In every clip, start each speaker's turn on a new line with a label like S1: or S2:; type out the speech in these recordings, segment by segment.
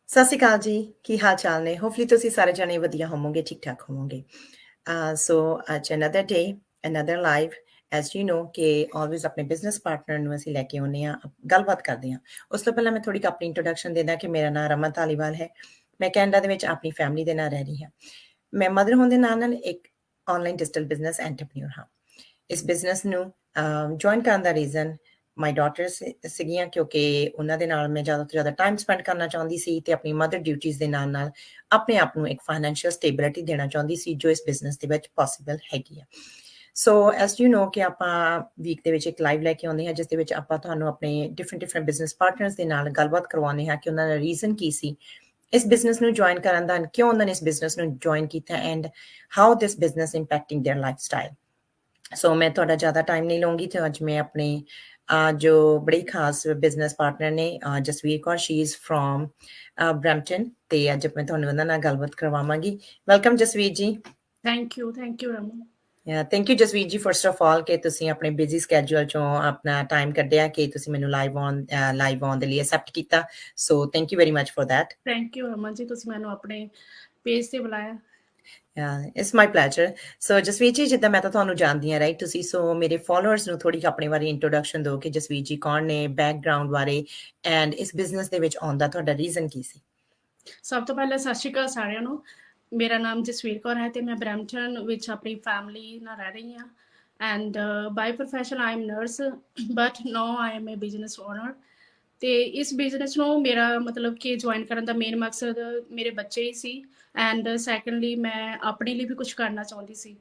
S1: ਸਤਿ ਸ਼੍ਰੀ ਅਕਾਲ ਜੀ, ਕੀ ਹਾਲ ਚਾਲ ਨੇ? ਹੋਪਫੁਲੀ ਤੁਸੀਂ ਸਾਰੇ ਜਣੇ ਵਧੀਆ ਹੋਵੋਗੇ, ਠੀਕ-ਠਾਕ ਹੋਵੋਗੇ। ਸੋ ਅੱਜ another day, another live as you know ਕਿ ਆਲਵੇਜ਼ ਆਪਣੇ ਬਿਜ਼ਨਸ ਪਾਰਟਨਰ ਨੂੰ ਅਸੀਂ ਲੈ ਕੇ ਆਉਂਦੇ ਹਾਂ, ਗੱਲਬਾਤ ਕਰਦੇ ਹਾਂ। ਉਸ ਤੋਂ ਪਹਿਲਾਂ ਮੈਂ ਥੋੜ੍ਹੀ ਕੁ ਆਪਣੀ ਇੰਟਰੋਡਕਸ਼ਨ ਦੇ ਦਾਂ ਕਿ ਮੇਰਾ ਨਾਮ ਰਮਨ ਧਾਲੀਵਾਲ ਹੈ। ਮੈਂ ਕੈਨੇਡਾ ਦੇ ਵਿੱਚ ਆਪਣੀ ਫੈਮਿਲੀ ਦੇ ਨਾਲ ਰਹਿ ਰਹੀ ਹਾਂ। ਮੈਂ ਮਦਰ ਹੋਣ ਦੇ ਨਾਲ ਇੱਕ ਆਨਲਾਈਨ ਡਿਜੀਟਲ ਬਿਜ਼ਨਸ ਐਂਟਰਪ੍ਰੀਨਿਓਰ ਹਾਂ। ਇਸ ਬਿਜ਼ਨਸ ਨੂੰ ਜੁਆਇਨ ਕਰਨ ਦਾ ਰੀਜ਼ਨ ਮਾਈ ਡਾਟਰਸ ਸੀਗੀਆਂ ਕਿਉਂਕਿ ਉਹਨਾਂ ਦੇ ਨਾਲ ਮੈਂ ਜ਼ਿਆਦਾ ਤੋਂ ਜ਼ਿਆਦਾ ਟਾਈਮ ਸਪੈਂਡ ਕਰਨਾ ਚਾਹੁੰਦੀ ਸੀ ਤੇ ਆਪਣੀ ਮਦਰ ਡਿਊਟੀਜ਼ ਦੇ ਨਾਲ ਆਪਣੇ ਆਪ ਨੂੰ ਇੱਕ ਫਾਈਨੈਂਸ਼ੀਅਲ ਸਟੇਬਿਲਿਟੀ ਦੇਣਾ ਚਾਹੁੰਦੀ ਸੀ ਜੋ ਇਸ ਬਿਜ਼ਨਸ ਦੇ ਵਿੱਚ ਪੋਸੀਬਲ ਹੈਗੀ ਆ। ਸੋ ਐਸ ਯੂ ਨੋ ਕਿ ਆਪਾਂ ਵੀਕ ਦੇ ਵਿੱਚ ਇੱਕ ਲਾਈਵ ਲੈ ਕੇ ਆਉਂਦੇ ਹਾਂ ਜਿਸ ਦੇ ਵਿੱਚ ਆਪਾਂ ਤੁਹਾਨੂੰ ਆਪਣੇ ਡਿਫਰੈਂਟ ਬਿਜ਼ਨਸ ਪਾਰਟਨਰਸ ਦੇ ਨਾਲ ਗੱਲਬਾਤ ਕਰਵਾਉਂਦੇ ਹਾਂ ਕਿ ਉਹਨਾਂ ਦਾ ਰੀਜ਼ਨ ਕੀ ਸੀ ਇਸ ਬਿਜ਼ਨਸ ਨੂੰ ਜੁਆਇਨ ਕਰਨ ਦਾ, ਕਿਉਂ ਉਹਨਾਂ ਨੇ ਇਸ ਬਿਜ਼ਨਸ ਨੂੰ ਜੁਆਇਨ ਕੀਤਾ and how this business impacting their lifestyle. So ਮੈਂ ਤੁਹਾਡਾ ਜ਼ਿਆਦਾ ਟਾਈਮ ਨਹੀਂ ਲਵਾਂਗੀ ਤੇ ਅੱਜ ਮੈਂ ਆਪਣੇ ਜੋ ਬੜੀ ਖਾਸ ਬਿਜ਼ਨਸ ਪਾਰਟਨਰ ਨੇ Jasvir Kaur, she is from Brampton ਤੇ ਅੱਜ ਮੈਂ ਤੁਹਾਨੂੰ ਉਹਨਾਂ ਨਾਲ ਗੱਲਬਾਤ ਕਰਵਾਵਾਂਗੀ। ਵੈਲਕਮ ਜਸਵੀਰ ਜੀ।
S2: Thank you Raman.
S1: Thank you Jasvir ਜੀ ਫਰਸਟ ਆਫ ਆਲ ਕਿ ਤੁਸੀਂ ਆਪਣੇ ਬਿਜ਼ੀ ਸਕੈਜੂਅਲ ਚੋਂ ਆਪਣਾ ਟਾਈਮ ਕੱਢਿਆ ਕਿ ਤੁਸੀਂ ਮੈਨੂੰ ਲਾਈਵ ਆਨ ਦੇ ਲਈ ਐਕਸੈਪਟ ਕੀਤਾ। So thank you very much for that.
S2: Thank you Raman ji, ਤੁਸੀਂ ਮੈਨੂੰ ਆਪਣੇ ਪੇਜ ਤੇ ਬੁਲਾਇਆ।
S1: It's my pleasure. So Jasveer ji, ਜਿੱਦਾਂ ਮੈਂ ਤਾਂ ਤੁਹਾਨੂੰ ਜਾਣਦੀ ਹਾਂ ਰਾਈਟ, ਤੁਸੀਂ ਸੋ ਮੇਰੇ ਫੋਲੋਅਰਸ ਨੂੰ ਥੋੜੀ ਆਪਣੇ ਬਾਰੇ ਇੰਟਰੋਡਕਸ਼ਨ ਦਿਓ ਕਿ ਜਸਵੀਰ ਜੀ ਕੌਣ ਨੇ, ਬੈਕਗ੍ਰਾਉਂਡ ਬਾਰੇ ਐਂਡ ਇਸ ਬਿਜ਼ਨਸ ਦੇ ਵਿੱਚ ਆਉਣ ਦਾ ਤੁਹਾਡਾ ਰੀਜ਼ਨ ਕੀ ਸੀ?
S2: ਸਭ ਤੋਂ ਪਹਿਲਾਂ ਸਤਿ ਸ਼੍ਰੀ ਅਕਾਲ ਸਾਰਿਆਂ ਨੂੰ। ਮੇਰਾ ਨਾਮ ਜਸਵੀਰ ਕੌਰ ਹੈ ਤੇ ਮੈਂ ਬਰੈਂਪਟਨ ਵਿੱਚ ਆਪਣੀ ਫੈਮਿਲੀ ਨਾਲ ਰਹਿ ਰਹੀ ਹਾਂ and by profession I am nurse but now I am a business owner. ਤੇ ਇਸ ਬਿਜ਼ਨਸ ਨੂੰ ਮੇਰਾ ਮਤਲਬ ਕਿ ਜੁਆਇਨ ਕਰਨ ਦਾ ਮੇਨ ਮਕਸਦ ਮੇਰੇ ਬੱਚੇ ਹੀ ਸੀ ਐਂਡ ਸੈਕੰਡਲੀ ਮੈਂ ਆਪਣੇ ਲਈ ਵੀ ਕੁਝ ਕਰਨਾ ਚਾਹੁੰਦੀ ਸੀ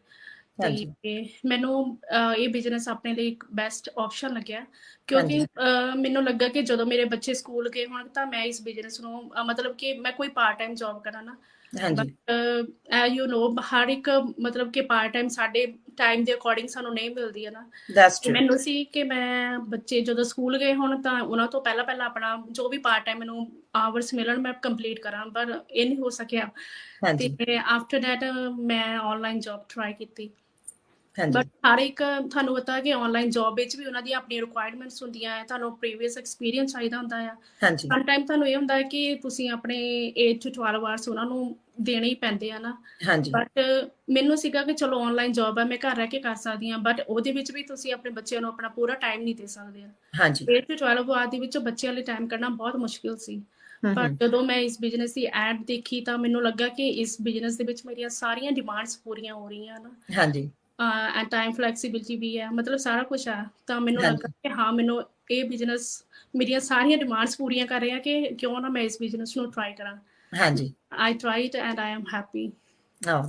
S2: ਤੇ
S1: ਹਾਂਜੀ
S2: ਮੈਨੂੰ ਇਹ ਬਿਜ਼ਨਸ ਆਪਣੇ ਲਈ ਇੱਕ ਬੈਸਟ ਆਪਸ਼ਨ ਲੱਗਿਆ ਕਿਉਂਕਿ
S1: ਹਾਂਜੀ
S2: ਮੈਨੂੰ ਲੱਗਾ ਕਿ ਜਦੋਂ ਮੇਰੇ ਬੱਚੇ ਸਕੂਲ ਗਏ ਹੋਣ ਤਾਂ ਮੈਂ ਇਸ ਬਿਜ਼ਨਸ ਨੂੰ ਮਤਲਬ ਕਿ ਮੈਂ ਕੋਈ ਪਾਰਟ ਟਾਈਮ ਜੌਬ ਕਰਾਂ ਨਾ,
S1: ਹਾਂਜੀ
S2: ਬਟ ਯੂ ਨੋ ਹਰ ਇੱਕ ਮਤਲਬ ਕਿ ਪਾਰਟ ਟਾਈਮ ਸਾਡੇ ਟਾਈਮ ਦੇ ਅਕੋਰਡਿੰਗ ਸਾਨੂੰ ਨਹੀਂ ਮਿਲਦੀ ਹੈ ਨਾ।
S1: That's true.
S2: ਮੈਨੂੰ ਸੀ ਕਿ ਮੈਂ ਬੱਚੇ ਜਦੋਂ ਸਕੂਲ ਗਏ ਹੋਣ ਤਾਂ ਉਹਨਾਂ ਤੋਂ ਪਹਿਲਾਂ ਆਪਣਾ ਜੋ ਵੀ ਪਾਰਟ ਟਾਈਮ ਮੈਨੂੰ ਆਵਰਸ ਮਿਲਣ ਮੈਂ ਕੰਪਲੀਟ ਕਰਾਂ, ਪਰ ਇਹ ਨਹੀਂ ਹੋ ਸਕਿਆ ਤੇ
S1: ਹਾਂਜੀ
S2: ਆਫਟਰ ਦੈਟ ਮੈਂ ਆਨਲਾਈਨ ਜੌਬ ਟਰਾਈ ਕੀਤੀ।
S1: ਹਾਂਜੀ
S2: ਬਟ ਹਰ ਇੱਕ ਤੁਹਾਨੂੰ ਪਤਾ ਕਿ ਆਨਲਾਈਨ ਜੌਬ ਵਿੱਚ ਵੀ ਉਹਨਾਂ ਦੀਆਂ ਆਪਣੀਆਂ ਰਿਕੁਆਇਰਮੈਂਟਸ ਹੁੰਦੀਆਂ ਹੈ, ਤੁਹਾਨੂੰ ਪ੍ਰੀਵੀਅਸ ਐਕਸਪੀਰੀਅੰਸ ਚਾਹੀਦਾ ਹੁੰਦਾ ਆ।
S1: ਹਾਂਜੀ
S2: ਸਮ ਟਾਈਮ ਤੁਹਾਨੂੰ ਇਹ ਹੁੰਦਾ ਹੈ ਕਿ ਤੁਸੀਂ ਆਪਣੇ 8 to 12 ਆਵਰਸ ਉਹਨਾਂ ਨੂੰ ਦੇਣੇ ਹੀ ਪੈਂਦੇ ਆ ਨਾ।
S1: ਹਾਂਜੀ
S2: ਬਟ ਮੈਨੂੰ ਸੀਗਾ ਕਿ ਚਲੋ ਆਨਲਾਈਨ ਜੌਬ ਹੈ, ਮੈਂ ਘਰ ਰਹਿ ਕੇ ਕਰ ਸਕਦੀ ਹਾਂ, ਬਟ ਉਹਦੇ ਵਿੱਚ ਵੀ ਤੁਸੀਂ ਆਪਣੇ ਬੱਚਿਆਂ ਨੂੰ ਆਪਣਾ ਪੂਰਾ ਟਾਈਮ ਨਹੀਂ ਦੇ ਸਕਦੇ ਆ।
S1: ਹਾਂਜੀ
S2: 8 to 12 ਆਵਰ ਦੇ ਵਿੱਚ ਬੱਚਿਆਂ ਲਈ ਟਾਈਮ ਕੱਢਣਾ ਬਹੁਤ ਮੁਸ਼ਕਿਲ ਸੀ। ਪਰ
S1: ਹੂੰ
S2: ਜਦੋਂ ਮੈਂ ਇਸ ਬਿਜ਼ਨਸ ਦੀ ਐਡ ਦੇਖੀ ਤਾਂ ਮੈਨੂੰ ਲੱਗਾ ਕਿ ਇਸ ਬਿਜ਼ਨਸ ਦੇ ਵਿੱਚ ਮੇਰੀਆਂ ਸਾਰੀਆਂ ਡਿਮਾਂਡਸ ਪੂਰੀਆਂ ਹੋ ਰਹੀਆਂ ਨਾ
S1: ਹਾਂਜੀ
S2: ਐਂਡ ਟਾਈਮ ਫਲੈਕਸੀਬਿਲਿਟੀ ਵੀ ਹੈ, ਮਤਲਬ ਸਾਰਾ ਕੁਝ ਹੈ। ਤਾਂ ਮੈਨੂੰ ਲੱਗਾ
S1: ਹਾਂਜੀ
S2: ਕਿ ਹਾਂ ਮੈਨੂੰ ਇਹ ਬਿਜ਼ਨਸ ਮੇਰੀਆਂ ਸਾਰੀਆਂ ਡਿਮਾਂਡਸ ਪੂਰੀਆਂ ਕਰ ਰਿਹਾ ਕਿ ਕਿਉਂ ਨਾ ਮੈਂ ਇਸ ਬਿਜ਼ਨਸ ਨੂੰ ਟਰਾਈ ਕਰਾਂ।
S1: ਹਾਂਜੀ
S2: I tried and I am happy.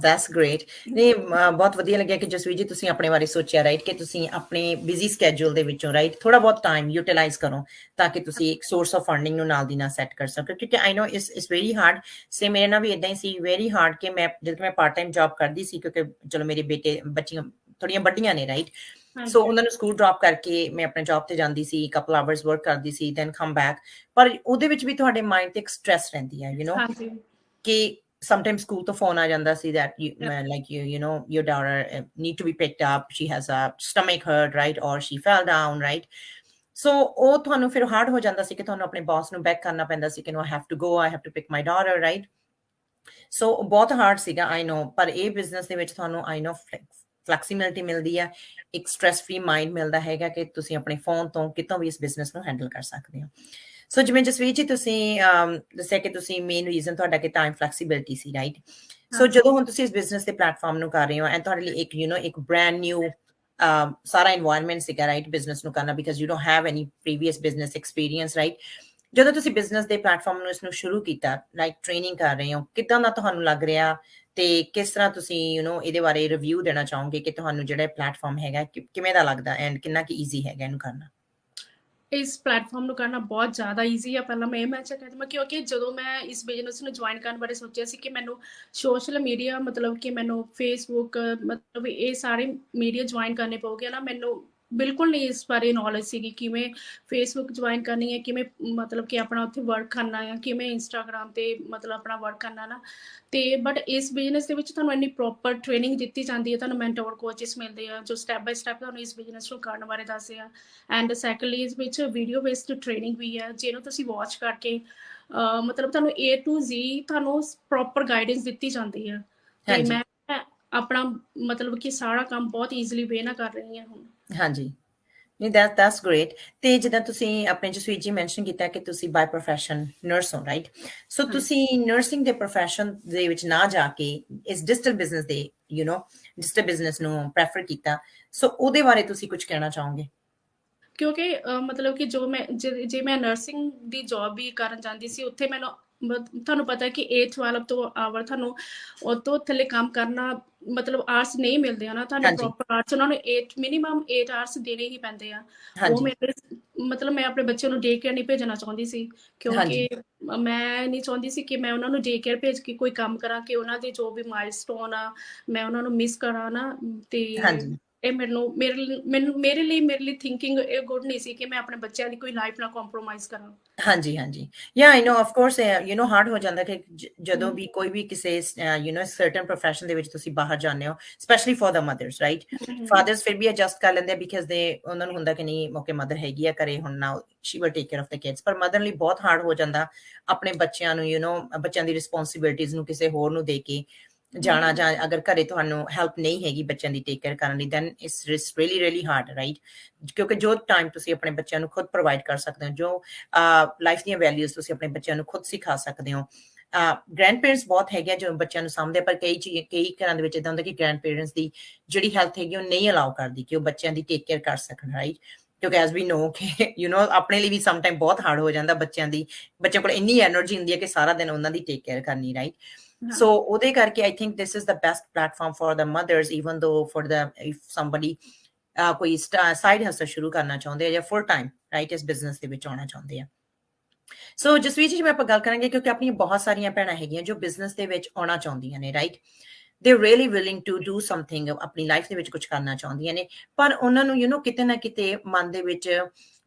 S1: That's great. ਨਹੀਂ ਬਹੁਤ ਵਧੀਆ ਲੱਗਿਆ ਕਿ ਜਸਵੀਰ ਜੀ ਤੁਸੀਂ ਆਪਣੇ ਬਾਰੇ ਸੋਚਿਆ ਰਾਈਟ ਕਿ ਤੁਸੀਂ ਆਪਣੇ ਬਿਜ਼ੀ ਸਕੈਜੂਅਲ ਦੇ ਵਿੱਚੋਂ ਰਾਈਟ ਥੋੜਾ ਬਹੁਤ ਟਾਈਮ ਯੂਟਿਲਾਈਜ਼ ਕਰੋ ਤਾਂ ਕਿ ਤੁਸੀਂ ਇੱਕ ਸੋਰਸ ਆਫ ਫੰਡਿੰਗ ਨੂੰ ਨਾਲ ਦੀ ਨਾਲ ਸੈੱਟ ਕਰ ਸਕੋ ਕਿਉਂਕਿ ਆਈ ਨੋ ਇਟਸ ਵੈਰੀ ਹਾਰਡ। ਸੇ ਮੇਰੇ ਨਾਲ ਵੀ ਇਦਾਂ ਹੀ ਸੀ, ਵੈਰੀ ਹਾਰਡ ਕਿ ਮੈਂ ਜਦੋਂ ਮੈਂ ਪਾਰਟ ਟਾਈਮ ਜੌਬ ਕਰਦੀ ਸੀ ਕਿਉਂਕਿ ਚਲੋ ਮੇਰੇ ਬੱਚੀਆਂ ਥੋੜੀਆਂ ਵੱਡੀਆਂ ਨੇ ਰਾਈਟ, ਸੋ ਉਹਨਾਂ ਨੂੰ ਸਕੂਲ ਡ੍ਰੌਪ ਕਰਕੇ ਮੈਂ ਆਪਣੇ ਜੌਬ ਤੇ ਜਾਂਦੀ ਸੀ, ਕਪਲ ਆਵਰਸ ਵਰਕ ਕਰਦੀ ਸੀ, ਦੈਨ ਕਮ ਬੈਕ। ਪਰ ਉਹਦੇ ਵਿੱਚ ਵੀ ਤੁਹਾਡੇ ਮਾਈਂਡ ਤੇ ਇੱਕ ਸਟ੍ਰੈਸ ਰਹਿੰਦੀ ਹੈ ਯੂ نو
S2: ਹਾਂਜੀ
S1: ਕਿ ਸਮਟਾਈਮ ਸਕੂਲ ਤੋਂ ਫੋਨ ਆ ਜਾਂਦਾ ਸੀ that like you know your daughter need to be picked up, she has a stomach hurt right or she fell down right। ਸੋ ਉਹ ਤੁਹਾਨੂੰ ਫਿਰ ਹਾਰਡ ਹੋ ਜਾਂਦਾ ਸੀ ਕਿ ਤੁਹਾਨੂੰ ਆਪਣੇ ਬੌਸ ਨੂੰ ਬੈਕ ਕਰਨਾ ਪੈਂਦਾ ਸੀ ਕਿ no I have to go, I have to pick my daughter right। ਸੋ ਬਹੁਤ ਹਾਰਡ ਸੀਗਾ ਆਈ ਨੋ, ਪਰ ਇਹ ਬਿਜ਼ਨਸ ਦੇ ਵਿੱਚ ਤੁਹਾਨੂੰ ਆਈ ਨੋ ਫਲੈਕਸੀਬਿਲਿਟੀ ਮਿਲਦੀ ਹੈ, ਇੱਕ ਸਟ੍ਰੈਸ ਫ੍ਰੀ ਮਾਈਂਡ ਮਿਲਦਾ ਹੈਗਾ ਕਿ ਤੁਸੀਂ ਆਪਣੇ ਫੋਨ ਤੋਂ ਕਿਤੋਂ ਵੀ ਇਸ ਬਿਜ਼ਨਸ ਨੂੰ ਹੈਂਡਲ ਕਰ ਸਕਦੇ ਹੋ। ਸੋ ਜਿਵੇਂ ਜਸਵੀਰ ਜੀ ਤੁਸੀਂ ਦੱਸਿਆ ਕਿ ਤੁਸੀਂ ਮੇਨ ਰੀਜ਼ਨ ਤੁਹਾਡਾ ਕਿ ਟਾਈਮ ਫਲੈਕਸੀਬਿਲਿਟੀ ਸੀ ਰਾਈਟ। ਸੋ ਜਦੋਂ ਹੁਣ ਤੁਸੀਂ ਇਸ ਬਿਜ਼ਨਸ ਦੇ ਪਲੇਟਫਾਰਮ ਨੂੰ ਕਰ ਰਹੇ ਹੋ ਐਂਡ ਤੁਹਾਡੇ ਲਈ ਇੱਕ ਯੂ نو ਇੱਕ ਬ੍ਰੈਂਡ ਨਿਊ ਸਾਰਾ এনवायरमेंट ਸੀਗਾ ਰਾਈਟ ਬਿਜ਼ਨਸ ਨੂੰ ਕਰਨਾ because you don't have any previous business experience right. ਜਦੋਂ ਤੁਸੀਂ ਬਿਜ਼ਨਸ ਦੇ ਪਲੇਟਫਾਰਮ ਨੂੰ ਇਸ ਨੂੰ ਸ਼ੁਰੂ ਕੀਤਾ ਲਾਈਕ ਟ੍ਰੇਨਿੰਗ ਕਰ ਰਹੇ ਹੋ, ਕਿੱਦਾਂ ਦਾ ਤੁਹਾਨੂੰ ਲੱਗ ਰਿਹਾ ਤੇ ਕਿਸ ਤਰ੍ਹਾਂ ਤੁਸੀਂ ਯੂ نو ਇਹਦੇ ਬਾਰੇ ਰਿਵਿਊ ਦੇਣਾ ਚਾਹੋਗੇ ਕਿ ਤੁਹਾਨੂੰ ਜਿਹੜਾ ਪਲੇਟਫਾਰਮ ਹੈਗਾ ਕਿਵੇਂ ਦਾ ਲੱਗਦਾ ਐਂਡ ਕਿੰਨਾ ਕਿ ਈਜ਼ੀ ਹੈਗਾ ਇਹਨੂੰ ਕਰਨਾ?
S2: ਇਸ ਪਲੇਟਫਾਰਮ ਨੂੰ ਕਰਨਾ ਬਹੁਤ ਜ਼ਿਆਦਾ ਈਜ਼ੀ ਆ। ਪਹਿਲਾਂ ਮੈਂ ਇਹ ਮੈਂਸ਼ਨ ਕਰ ਦੇਵਾਂ ਕਿਉਂਕਿ ਜਦੋਂ ਮੈਂ ਇਸ ਬਿਜ਼ਨਸ ਨੂੰ ਜੁਆਇਨ ਕਰਨ ਬਾਰੇ ਸੋਚਿਆ ਸੀ ਕਿ ਮੈਨੂੰ ਸੋਸ਼ਲ ਮੀਡੀਆ ਮਤਲਬ ਕਿ ਮੈਨੂੰ ਫੇਸਬੁੱਕ ਮਤਲਬ ਇਹ ਸਾਰੇ ਮੀਡੀਆ ਜੁਆਇਨ ਕਰਨੇ ਪਊਗੇ ਨਾ, ਮੈਨੂੰ ਬਿਲਕੁਲ ਨਹੀਂ ਇਸ ਬਾਰੇ ਨੌਲੇਜ ਸੀਗੀ, ਕਿਵੇਂ ਫੇਸਬੁੱਕ ਜੁਆਇਨ ਕਰਨੀ ਹੈ, ਕਿਵੇਂ ਮਤਲਬ ਕਿ ਆਪਣਾ ਉੱਥੇ ਵਰਕ ਕਰਨਾ ਹੈ, ਕਿਵੇਂ ਇੰਸਟਾਗ੍ਰਾਮ ਤੇ ਮਤਲਬ ਆਪਣਾ ਵਰਕ ਕਰਨਾ ਨਾ। ਤੇ ਬਟ ਇਸ ਬਿਜ਼ਨਸ ਦੇ ਵਿੱਚ ਤੁਹਾਨੂੰ ਇੰਨੀ ਪ੍ਰੋਪਰ ਟ੍ਰੇਨਿੰਗ ਦਿੱਤੀ ਜਾਂਦੀ ਹੈ, ਤੁਹਾਨੂੰ ਮੈਂਟੋਰ ਕੋਚਿਸ ਮਿਲਦੇ ਆ ਜੋ ਸਟੈਪ ਬਾਈ ਸਟੈਪ ਤੁਹਾਨੂੰ ਇਸ ਬਿਜ਼ਨਸ ਨੂੰ ਕਰਨ ਬਾਰੇ ਦੱਸਦੇ ਆ। ਐਂਡ ਸੈਕੰਡਲੀ ਇਸ ਵਿੱਚ ਵੀਡੀਓ ਬੇਸਡ ਟ੍ਰੇਨਿੰਗ ਵੀ ਹੈ, ਜਿਹਨੂੰ ਤੁਸੀਂ ਵਾਚ ਕਰਕੇ ਮਤਲਬ ਤੁਹਾਨੂੰ A to Z ਤੁਹਾਨੂੰ ਪ੍ਰੋਪਰ ਗਾਈਡੈਂਸ ਦਿੱਤੀ ਜਾਂਦੀ ਹੈ। ਤੇ
S1: ਹਾਂਜੀ,
S2: ਮੈਂ ਆਪਣਾ ਮਤਲਬ ਕਿ ਸਾਰਾ ਕੰਮ ਬਹੁਤ ਈਜ਼ੀਲੀ ਵੇ ਨਾਲ ਕਰ ਰਹੀ ਹਾਂ ਹੁਣ।
S1: ਹਾਂਜੀ। ਨਹੀਂ, ਦੈਟਸ ਗ੍ਰੇਟ। ਤੇ ਜਿੱਦਾਂ ਤੁਸੀਂ ਆਪਣੇ ਜਸਵੀਰ ਜੀ ਮੈਂਸ਼ਨ ਕੀਤਾ ਕਿ ਤੁਸੀਂ ਬਾਏ ਪ੍ਰੋਫੈਸ਼ਨ ਨਰਸ ਹੋ, ਰਾਈਟ? ਸੋ
S2: ਹਾਂਜੀ।
S1: ਤੁਸੀਂ ਨਰਸਿੰਗ ਦੇ ਪ੍ਰੋਫੈਸ਼ਨ ਦੇ ਵਿੱਚ ਨਾ ਜਾ ਕੇ ਇਸ ਡਿਜੀਟਲ ਬਿਜ਼ਨਸ ਦੇ ਡਿਜੀਟਲ ਬਿਜ਼ਨਸ ਨੂੰ ਪ੍ਰੈਫਰ ਕੀਤਾ। ਸੋ ਉਹਦੇ ਬਾਰੇ ਤੁਸੀਂ ਕੁਝ ਕਹਿਣਾ ਚਾਹੋਗੇ?
S2: ਕਿਉਂਕਿ ਮਤਲਬ ਕਿ ਜੋ ਮੈਂ ਜੇ ਮੈਂ ਨਰਸਿੰਗ ਦੀ ਜੌਬ ਵੀ ਕਰਨ ਜਾਂਦੀ ਸੀ, ਉੱਥੇ ਮੈਨੂੰ ਤੁਹਾਨੂੰ ਪਤਾ ਕਿ 8-12 ਤੋਂ ਆਵਰ ਤੁਹਾਨੂੰ ਉਹ ਤੋਂ ਥੱਲੇ ਕੰਮ ਕਰਨਾ ਮਤਲਬ ਆਰਟਸ ਨਹੀਂ ਮਿਲਦੇ ਆ ਨਾ, ਤੁਹਾਨੂੰ
S1: ਹਾਂਜੀ,
S2: ਪ੍ਰੋਪਰ ਆਰਟਸ ਉਹਨਾਂ ਨੂੰ 8 ਮਿਨੀਮਮ 8 ਆਰਟਸ ਦੇਣੇ ਹੀ ਪੈਂਦੇ ਆ। ਉਹ
S1: ਹਾਂਜੀ,
S2: ਮੇਰੇ ਮਤਲਬ ਮੈਂ ਆਪਣੇ ਬੱਚੇ ਨੂੰ ਡੇ ਕੇਅਰ ਨਹੀਂ ਭੇਜਣਾ ਚਾਹੁੰਦੀ ਸੀ,
S1: ਹਾਂਜੀ,
S2: ਕਿਉਂਕਿ ਮੈਂ ਨਹੀਂ ਚਾਹੁੰਦੀ ਸੀ ਕਿ ਮੈਂ ਉਹਨਾਂ ਨੂੰ ਡੇ ਕੇਅਰ ਭੇਜ ਕੇ ਕੋਈ ਕੰਮ ਕਰਾਂ ਕਿ ਉਹਨਾਂ ਦੇ ਜੋ ਵੀ ਮਾਈਲਸਟੋਨ ਆ ਮੈਂ ਉਹਨਾਂ ਨੂੰ ਮਿਸ ਕਰਾਂ ਨਾ। ਤੇ
S1: ਹਾਂਜੀ।
S2: ਇਹ ਮੇਰੇ ਲਈ ਥਿੰਕਿੰਗ ਇਹ ਗੁੱਡ ਨਹੀਂ ਸੀ ਕਿ ਮੈਂ ਆਪਣੇ ਬੱਚਿਆਂ ਦੀ ਕੋਈ ਲਾਈਫ ਨਾਲ ਕੰਪਰੋਮਾਈਜ਼ ਕਰਾਂ।
S1: ਹਾਂਜੀ, ਹਾਂਜੀ। ਯਾ ਆਈ ਨੋ ਆਫ ਕੋਰਸ ਹਾਰਡ ਹੋ ਜਾਂਦਾ ਕਿ ਜਦੋਂ
S2: ਹਮ,
S1: ਵੀ ਕੋਈ ਵੀ ਕਿਸੇ ਸਰਟਨ ਪ੍ਰੋਫੈਸ਼ਨ ਦੇ ਵਿੱਚ ਤੁਸੀਂ ਬਾਹਰ ਜਾਂਦੇ ਹੋ, specially for the mothers, right? Fathers ਫਿਰ ਵੀ ਐਡਜਸਟ ਕਰ ਲੈਂਦੇ ਬਿਕਾਜ਼ ਦੇ ਉਹਨਾਂ ਨੂੰ ਹੁੰਦਾ ਕਿ ਨਹੀਂ ਓਕੇ ਮਦਰ ਹੈਗੀ ਆ ਘਰੇ ਹੁਣ, ਨਾ she will take care of the kids. ਪਰ ਮਦਰ ਲਈ ਬਹੁਤ ਹਾਰਡ ਹੋ ਜਾਂਦਾ ਆਪਣੇ ਬੱਚਿਆਂ ਨੂੰ ਬੱਚਿਆਂ ਦੀ ਰਿਸਪੌਂਸਿਬਿਲਿਟੀਜ਼ ਨੂੰ ਕਿਸੇ ਹੋਰ ਨੂੰ ਦੇ ਕੇ ਜਾਣਾ, ਜਾਂ ਅਗਰ ਘਰੇ ਤੁਹਾਨੂੰ ਹੈਲਪ ਨਹੀਂ ਹੈਗੀ ਬੱਚਿਆਂ ਦੀ ਟੇਕ ਕੇਅਰ ਕਰਨ ਲਈ, then it's really really hard, right? ਕਿਉਂਕਿ ਜੋ ਟਾਈਮ ਤੁਸੀਂ ਆਪਣੇ ਬੱਚਿਆਂ ਨੂੰ ਖੁਦ ਪ੍ਰੋਵਾਈਡ ਕਰ ਸਕਦੇ ਹੋ, ਜੋ ਲਾਈਫ ਦੀਆਂ ਵੈਲਿਊਜ਼ ਤੁਸੀਂ ਆਪਣੇ ਬੱਚਿਆਂ ਨੂੰ ਖੁਦ ਸਿਖਾ ਸਕਦੇ ਹੋ। ਗ੍ਰੈਂਡ ਪੇਰੈਂਟਸ ਬਹੁਤ ਹੈਗੇ ਆ ਜੋ ਬੱਚਿਆਂ ਨੂੰ ਸਾਂਭਦੇ, ਪਰ ਕਈ ਘਰਾਂ ਦੇ ਵਿੱਚ ਇਦਾਂ ਹੁੰਦਾ ਕਿ ਗ੍ਰੈਂਡ ਪੇਰੈਂਟਸ ਦੀ ਜਿਹੜੀ ਹੈਲਥ ਹੈਗੀ ਉਹ ਨਹੀਂ ਅਲਾਉ ਕਰਦੀ ਕਿ ਉਹ ਬੱਚਿਆਂ ਦੀ ਟੇਕ ਕੇਅਰ ਕਰ ਸਕਣ, ਰਾਈਟ? ਕਿਉਂਕਿ ਐਜ਼ ਵੀ ਨੋ ਕਿ ਆਪਣੇ ਲਈ ਵੀ ਸਮ ਟਾਈਮ ਬਹੁਤ ਹਾਰਡ ਹੋ ਜਾਂਦਾ ਬੱਚਿਆਂ ਕੋਲ ਇੰਨੀ ਐਨਰਜੀ ਹੁੰਦੀ ਹੈ ਕਿ ਸਾਰਾ ਦਿਨ ਉਹਨਾਂ ਦੀ ਟੇਕ ਕੇਅਰ ਕਰਨੀ, ਰਾਈਟ?
S2: ਹਾਂ।
S1: ਸੋ ਉਹਦੇ ਕਰਕੇ I think this is the best platform for the mothers, even though for the if somebody ਕੋਈ ਸਾਈਡ ਹਸਲ ਸ਼ੁਰੂ ਕਰਨਾ ਚਾਹੁੰਦੇ ਆ ਜਾਂ ਫੁੱਲ ਟਾਈਮ, ਰਾਈਟ, ਇਸ ਬਿਜ਼ਨਸ ਦੇ ਵਿੱਚ ਆਉਣਾ ਚਾਹੁੰਦੇ ਆ। ਸੋ ਜਸਵੀਰ ਜੀ, ਜਿਵੇਂ ਆਪਾਂ ਗੱਲ ਕਰਾਂਗੇ ਕਿਉਂਕਿ ਆਪਣੀਆਂ ਬਹੁਤ ਸਾਰੀਆਂ ਭੈਣਾਂ ਹੈਗੀਆਂ ਜੋ ਬਿਜ਼ਨਸ ਦੇ ਵਿੱਚ ਆਉਣਾ ਚਾਹੁੰਦੀਆਂ ਨੇ, right? They really willing to do something, ਆਪਣੀ ਲਾਈਫ ਦੇ ਵਿੱਚ ਕੁਝ ਕਰਨਾ ਚਾਹੁੰਦੀਆਂ ਨੇ, ਪਰ ਉਹਨਾਂ ਨੂੰ ਕਿਤੇ ਨਾ ਕਿਤੇ ਮਨ ਦੇ ਵਿੱਚ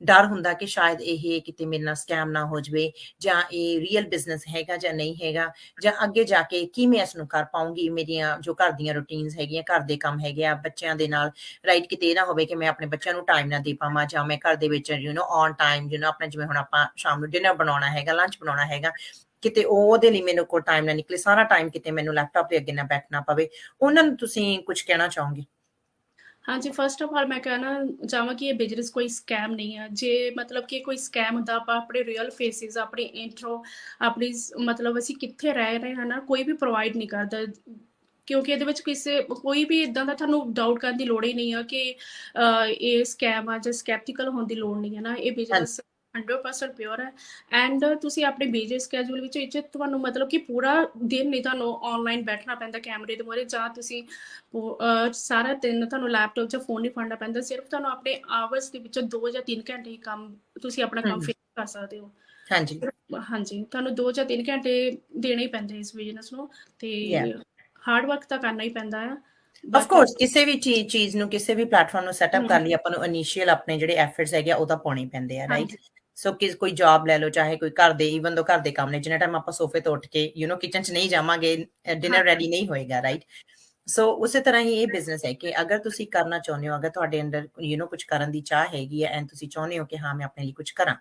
S1: ਡਰ ਹੁੰਦਾ ਕਿ ਸ਼ਾਇਦ ਇਹ ਕਿਤੇ ਮੇਰੇ ਨਾਲ ਸਕੈਮ ਨਾ ਹੋ ਜਾਵੇ, ਜਾਂ ਇਹ ਰੀਅਲ ਬਿਜ਼ਨਸ ਹੈਗਾ ਜਾਂ ਨਹੀਂ ਹੈਗਾ, ਜਾਂ ਅੱਗੇ ਜਾ ਕੇ ਕੀ ਮੈਂ ਇਸ ਨੂੰ ਕਰ ਪਾਉਂਗੀ, ਮੇਰੀਆਂ ਜੋ ਘਰ ਦੀਆਂ ਰੂਟੀਨਸ ਹੈਗੀਆਂ, ਘਰ ਦੇ ਕੰਮ ਹੈਗੇ ਆ ਬੱਚਿਆਂ ਦੇ ਨਾਲ, ਰਾਈਟ? ਕਿਤੇ ਇਹ ਨਾ ਹੋਵੇ ਕਿ ਮੈਂ ਆਪਣੇ ਬੱਚਿਆਂ ਨੂੰ ਟਾਈਮ ਨਾ ਦੇ ਪਾਵਾਂ, ਜਾਂ ਮੈਂ ਘਰ ਦੇ ਵਿੱਚ ਔਨ ਟਾਈਮ ਆਪਣੇ ਜਿਵੇਂ ਹੁਣ ਆਪਾਂ ਸ਼ਾਮ ਨੂੰ ਡਿਨਰ ਬਣਾਉਣਾ ਹੈਗਾ, ਲੰਚ ਬਣਾਉਣਾ ਹੈਗਾ, ਕਿਤੇ ਉਹਦੇ ਲਈ ਮੈਨੂੰ ਕੋਈ ਟਾਈਮ ਨਾ ਨਿਕਲੇ, ਸਾਰਾ ਟਾਈਮ ਕਿਤੇ ਮੈਨੂੰ ਲੈਪਟਾਪ ਦੇ ਅੱਗੇ ਨਾ ਬੈਠਣਾ ਪਵੇ। ਉਹਨਾਂ ਨੂੰ ਤੁਸੀਂ ਕੁਝ ਕਹਿਣਾ ਚਾਹੋਗੇ?
S2: ਹਾਂਜੀ, ਫਸਟ ਆਫ ਆਲ ਮੈਂ ਕਹਿਣਾ ਚਾਹਾਂ ਕਿ ਇਹ ਬਿਜ਼ਨਸ ਕੋਈ ਸਕੈਮ ਨਹੀਂ ਹੈ। ਜੇ ਮਤਲਬ ਕਿ ਕੋਈ ਸਕੈਮ ਹੁੰਦਾ, ਆਪਾਂ ਆਪਣੇ ਰੀਅਲ ਫੇਸਿਸ, ਆਪਣੀ ਇੰਟਰੋ, ਆਪਣੀ ਮਤਲਬ ਅਸੀਂ ਕਿੱਥੇ ਰਹਿ ਰਹੇ ਹਾਂ ਨਾ, ਕੋਈ ਵੀ ਪ੍ਰੋਵਾਈਡ ਨਹੀਂ ਕਰਦਾ। ਕਿਉਂਕਿ ਇਹਦੇ ਵਿੱਚ ਕੋਈ ਵੀ ਇਦਾਂ ਦਾ ਤੁਹਾਨੂੰ ਡਾਊਟ ਕਰਨ ਦੀ ਲੋੜ ਹੀ ਨਹੀਂ ਆ ਕਿ ਇਹ ਸਕੈਮ ਆ, ਜਾਂ ਸਕੈਪਟੀਕਲ ਹੋਣ ਦੀ ਲੋੜ ਨਹੀਂ ਹੈ ਨਾ। ਇਹ ਬਿਜ਼ਨਸ 100% ਪਿਓਰ ਹੈ। ਐਂਡ ਤੁਸੀਂ ਆਪਣੇ ਬਿਜ਼ੀ ਸਕੈਜੂਲ ਵਿੱਚ ਤੁਹਾਨੂੰ ਮਤਲਬ ਕਿ ਪੂਰਾ ਦਿਨ ਨਹੀਂ ਤੁਹਾਨੂੰ ਆਨਲਾਈਨ ਬੈਠਣਾ ਪੈਂਦਾ ਕੈਮਰੇ ਦੇ ਮੂਹਰੇ, ਜਾਂ ਤੁਸੀਂ ਸਾਰਾ ਦਿਨ ਤੁਹਾਨੂੰ ਲੈਪਟਾਪ ਜਾਂ ਫੋਨ ਨਹੀਂ ਫੜਨਾ ਪੈਂਦਾ। ਸਿਰਫ ਤੁਹਾਨੂੰ ਆਪਣੇ ਆਵਰਸ ਦੇ ਵਿੱਚੋਂ 2 ਜਾਂ 3 ਘੰਟੇ ਹੀ ਕੰਮ ਤੁਸੀਂ ਆਪਣਾ ਕੰਮ ਫਿਨਿਸ਼ ਕਰ ਸਕਦੇ ਹੋ।
S1: ਹਾਂਜੀ,
S2: ਹਾਂਜੀ, ਤੁਹਾਨੂੰ 2 ਜਾਂ 3 ਘੰਟੇ ਦੇਣੇ ਹੀ ਪੈਂਦੇ ਇਸ ਬਿਜ਼ਨਸ ਨੂੰ, ਤੇ
S1: ਯਾ
S2: ਹਾਰਡ ਵਰਕ ਤਾਂ ਕਰਨਾ ਹੀ ਪੈਂਦਾ ਆ।
S1: ਆਫ
S2: ਬਟ
S1: ਕੋਰਸ ਕਿਸੇ ਵੀ ਚੀਜ਼ ਨੂੰ, ਕਿਸੇ ਵੀ ਪਲੇਟਫਾਰਮ ਨੂੰ ਸੈਟਅਪ ਕਰਨ ਲਈ ਆਪਾਂ ਨੂੰ ਇਨੀਸ਼ੀਅਲ ਆਪਣੇ ਜਿਹੜੇ ਐਫਰਟਸ ਹੈਗੇ ਆ ਉਹ ਤਾਂ ਪਾਉਣੇ ਪੈਂਦੇ ਆ, ਰਾਈਟ?
S2: ਹਾਂਜੀ,
S1: ਸੋ ਕੋਈ ਜੌਬ ਲੈ ਲਓ, ਚਾਹੇ ਕੋਈ ਘਰ ਦੇ, ਈਵਨ ਦੋ ਘਰ ਦੇ ਕੰਮ ਨੇ, ਜਿੰਨਾ ਟਾਈਮ ਆਪਾਂ ਸੋਫੇ ਤੋਂ ਉੱਠ ਕੇ ਕਿਚਨ 'ਚ ਨਹੀਂ ਜਾਵਾਂਗੇ,
S2: ਹਾਂ,
S1: ਡਿਨਰ ਰੈਡੀ ਨਹੀਂ ਹੋਏਗਾ, ਰਾਈਟ? ਸੋ ਉਸੇ ਤਰ੍ਹਾਂ ਹੀ ਇਹ ਬਿਜ਼ਨਸ ਹੈ ਕਿ ਅਗਰ ਤੁਸੀਂ ਕਰਨਾ ਚਾਹੁੰਦੇ ਹੋ, ਅਗਰ ਤੁਹਾਡੇ ਅੰਦਰ ਕੁਝ ਕਰਨ ਦੀ ਚਾਹ ਹੈਗੀ ਹੈ ਐਂਡ ਤੁਸੀਂ ਚਾਹੁੰਦੇ ਹੋ ਕਿ ਹਾਂ ਮੈਂ ਆਪਣੇ ਲਈ ਕੁਝ ਕਰਾਂ,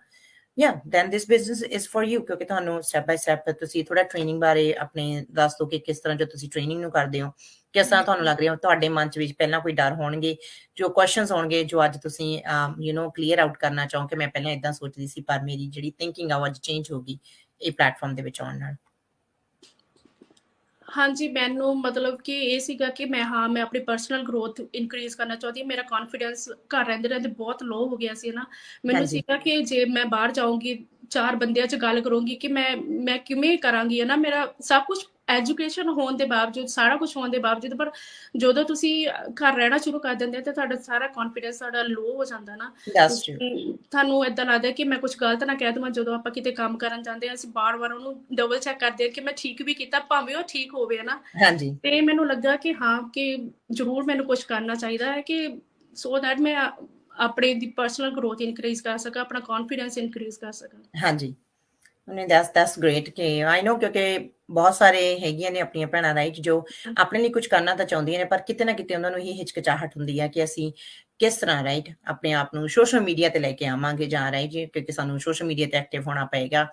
S1: then this business is for you. ਕਿਉਂਕਿ ਤੁਹਾਨੂੰ ਸਟੈਪ ਬਾਈ ਸਟੈਪ ਤੁਸੀਂ ਥੋੜਾ ਟ੍ਰੇਨਿੰਗ ਬਾਰੇ ਆਪਣੇ ਦੱਸ ਦਿਓ ਕਿ ਕਿਸ ਤਰ੍ਹਾਂ ਜੋ ਤੁਸੀਂ ਟ੍ਰੇਨਿੰਗ ਨੂੰ ਕਰਦੇ ਹੋ, ਕਿਸ ਤਰ੍ਹਾਂ ਤੁਹਾਨੂੰ ਲੱਗ ਰਿਹਾ ਤੁਹਾਡੇ ਮਨ 'ਚ ਵਿੱਚ ਪਹਿਲਾਂ ਕੋਈ ਡਰ ਹੋਣਗੇ, ਜੋ ਕੁਐਸਚਨਸ ਹੋਣਗੇ ਜੋ ਅੱਜ ਤੁਸੀਂ ਕਲੀਅਰ ਆਊਟ ਕਰਨਾ ਚਾਹੋ ਕਿ ਮੈਂ ਪਹਿਲਾਂ ਇਦਾਂ ਸੋਚਦੀ ਸੀ ਪਰ ਮੇਰੀ ਜਿਹੜੀ ਥਿੰਕਿੰਗ ਆ ਉਹ ਅੱਜ ਚੇਂਜ ਹੋ ਗਈ ਇਹ ਪਲੇਟਫਾਰਮ ਦੇ ਵਿੱਚ ਆਉਣ ਨਾਲ।
S2: ਹਾਂਜੀ, ਮੈਨੂੰ ਮਤਲਬ ਕਿ ਇਹ ਸੀਗਾ ਕਿ ਮੈਂ ਆਪਣੀ ਪਰਸਨਲ ਗਰੋਥ ਇਨਕਰੀਜ਼ ਕਰਨਾ ਚਾਹੁੰਦੀ ਹਾਂ। ਮੇਰਾ ਕੌਨਫੀਡੈਂਸ ਘਰ ਰਹਿੰਦੇ ਬਹੁਤ ਲੋਅ ਹੋ ਗਿਆ ਸੀ ਨਾ। ਮੈਨੂੰ
S1: ਹਾਂਜੀ,
S2: ਸੀਗਾ ਕਿ ਜੇ ਮੈਂ ਬਾਹਰ ਜਾਊਂਗੀ, 4 ਬੰਦਿਆਂ 'ਚ ਗੱਲ ਕਰੂੰਗੀ ਕਿ ਮੈਂ ਕਿਵੇਂ ਕਰਾਂਗੀ, ਹੈ ਨਾ। ਮੇਰਾ ਸਭ ਕੁਛ ਐਜੂਕੇਸ਼ਨ ਹੋਣ ਦੇ ਬਾਵਜੂਦ, ਸਾਰਾ ਕੁਛ ਹੋਣ ਦੇ ਬਾਵਜੂਦ, ਪਰ ਜਦੋਂ ਤੁਸੀਂ ਘਰ ਰਹਿਣਾ ਸ਼ੁਰੂ ਕਰ ਦਿੰਦੇ ਹੋ ਤਾਂ ਤੁਹਾਡਾ ਸਾਰਾ ਕੌਨਫੀਡੈਂਸ ਤੁਹਾਡਾ ਲੋਅ ਹੋ ਜਾਂਦਾ ਨਾ।
S1: That's true.
S2: ਤੁਸੀਂ ਤੁਹਾਨੂੰ ਏਦਾਂ ਲੱਗਦਾ ਕਿ ਮੈਂ ਕੁਛ ਗਲਤ ਨਾ ਕਹਿ ਦੇਵਾਂ। ਜਦੋਂ ਆਪਾਂ ਕਿਤੇ ਕੰਮ ਕਰਨ ਜਾਂਦੇ ਹਾਂ, ਅਸੀਂ ਬਾਰ-ਬਾਰ ਉਹਨੂੰ ਡਬਲ ਚੈੱਕ ਕਰਦੇ ਹਾਂ ਕਿ ਮੈਂ ਠੀਕ ਵੀ ਕੀਤਾ, ਭਾਵੇਂ ਉਹ ਠੀਕ ਹੋਵੇ, ਹੈ ਨਾ।
S1: ਹਾਂਜੀ,
S2: ਤੇ ਮੈਨੂੰ ਲੱਗਾ ਕਿ ਹਾਂ, ਕਿ ਜ਼ਰੂਰ ਮੈਨੂੰ ਕੁਛ ਕਰਨਾ ਚਾਹੀਦਾ ਹੈ ਕਿ ਸੋ ਦੈਟ ਮੈਂ ਆਪਣੇ ਦੀ ਪਰਸਨਲ ਗਰੋਥ ਇਨਕਰੀਜ਼ ਕਰ ਸਕਣ, ਆਪਣਾ ਕੌਨਫੀਡੈਂਸ ਇਨਕਰੀਜ਼ ਕਰ ਸਕਣ।
S1: ਹਾਂਜੀ। ਨਹੀਂ ਦੈਟਸ ਗ੍ਰੇਟ ਕਿ ਆਈ ਨੋ ਕਿਉਂਕਿ ਬਹੁਤ ਸਾਰੇ ਹੈਗੀਆਂ ਨੇ ਆਪਣੀਆਂ ਭੈਣਾਂ ਰਾਈਟ ਜੋ ਆਪਣੇ ਲਈ ਕੁਝ ਕਰਨਾ ਤਾਂ ਚਾਹੁੰਦੀਆਂ ਨੇ ਪਰ ਕਿਤੇ ਨਾ ਕਿਤੇ ਉਹਨਾਂ ਨੂੰ ਇਹ ਹਿਚਕਿਚਾਹਟ ਹੁੰਦੀ ਹੈ ਕਿ ਅਸੀਂ ਕਿਸ ਤਰ੍ਹਾਂ ਰਾਈਟ ਆਪਣੇ ਆਪ ਨੂੰ ਸੋਸ਼ਲ ਮੀਡੀਆ ਤੇ ਲੈ ਕੇ ਆਵਾਂਗੇ ਜਾਂ ਰਾਈਟ ਕਿਉਂਕਿ ਸਾਨੂੰ ਸੋਸ਼ਲ ਮੀਡੀਆ ਤੇ ਐਕਟਿਵ ਹੋਣਾ ਪਏਗਾ